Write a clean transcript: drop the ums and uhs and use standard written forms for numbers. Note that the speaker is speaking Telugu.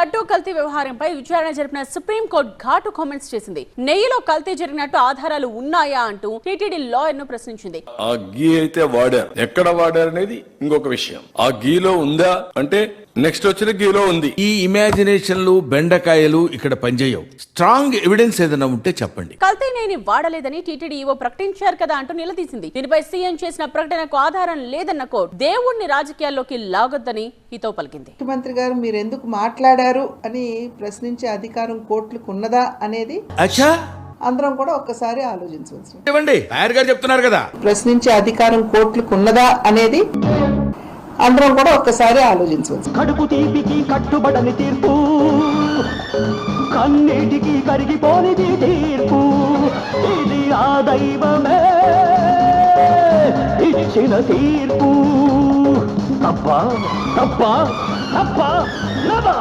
లడ్డూ కల్తీ వ్యవహారంపై విచారణ జరిపిన సుప్రీంకోర్టు ఘాటు కామెంట్స్ చేసింది. నెయ్యిలో కల్తీ జరిగినట్టు ఆధారాలు ఉన్నాయా అంటూ టీటీడీ లాయర్ ను ప్రశ్నించింది. ఆ గీ అయితే వాడారు, ఎక్కడ వాడారు అనేది ఇంకొక విషయం. ఆ గీలో ఉందా అంటే నెక్స్ట్ వచ్చిన గీలో ఉంది. ఈ ఇమాజినేషన్లు బెండకాయలు ఇక్కడ పనిచేయవు. స్ట్రాంగ్ ఎవిడెన్స్ ఏదైనా ఉంటే చెప్పండి. కల్తీ నెయ్యిని వాడలేదని టీటీడీ ఈవో ప్రకటించారు కదా అంటూ నిలదీసింది. దీనిపై సీఎం చేసిన ప్రకటనకు ఆధారం లేదన్న కోర్టు దేవుణ్ణి రాజకీయాల్లోకి లాగొద్దని హితవు పలికింది. ముఖ్యమంత్రి గారు మీరు ఎందుకు మాట్లాడారు అని ప్రశ్నించే అధికారం కోర్టులకు ఉన్నదా అనేది అందరం కూడా ఒక్కసారి ఆలోచించవచ్చు. చెప్తున్నారు కదా, ప్రశ్నించే అధికారం కోర్టులకు ఉన్నదా అనేది అందరం కూడా ఒక్కసారి ఆలోచించవచ్చు. కడుపు తీపికి కట్టుబడని తీర్పు, కన్నీటికి కరిగిపోనిది తీర్పు, ఇది ఆ దైవమే ఇచ్చిన తీర్పు. తప్ప తప్ప తప్ప